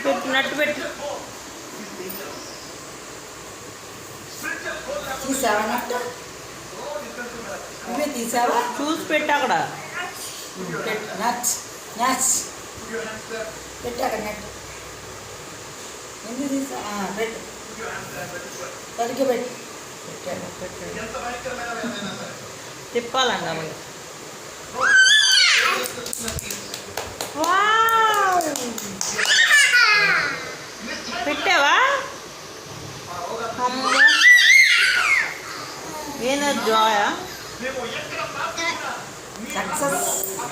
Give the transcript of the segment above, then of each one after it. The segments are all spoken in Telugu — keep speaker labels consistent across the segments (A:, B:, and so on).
A: పెట్టినట్టు పెట్టు.
B: తీసావా నట్టు? ఇవే తీసావా?
A: చూసి పెట్టు అక్కడ.
B: పెట్టు నట్స్ నట్స్ పెట్టు అక్కడ నట్టు. ఎందుకు తీసా? పెట్టు సరిగ్గా పెట్టు. పెట్టాను పెట్టాను.
A: తిప్పాలంట మళ్ళీ. వావ్! పెట్టావా? అమ్మ ఏనా జాయా?
B: సక్సెస్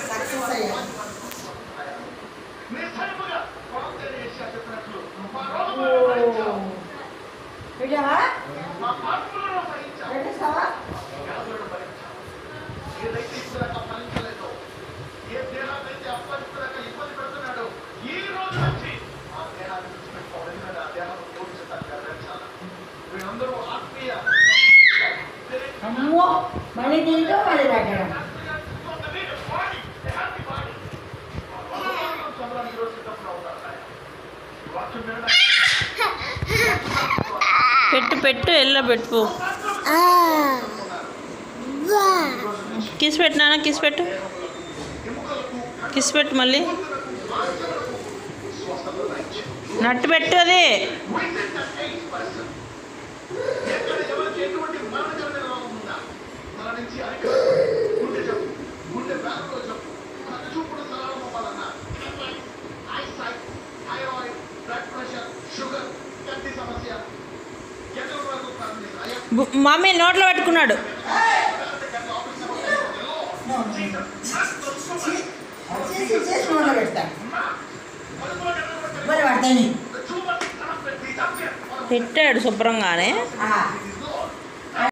B: సక్సెస్ అయ్యా. పెట్టావా? పెట్టేస్తావా? అమ్మో మళ్ళీ తింటూ మళ్ళీ తగ్గడం.
A: పెట్టు పెట్టు ఎల్లో పెట్టు. కిస్ పెట్టు నాన్న, కిస్ పెట్టు, కిస్ పెట్టు మళ్ళీ. నట్టు పెట్టు అది. మమ్మీ నోట్లో పెట్టుకున్నాడు. పెట్టాడు శుభ్రంగానే.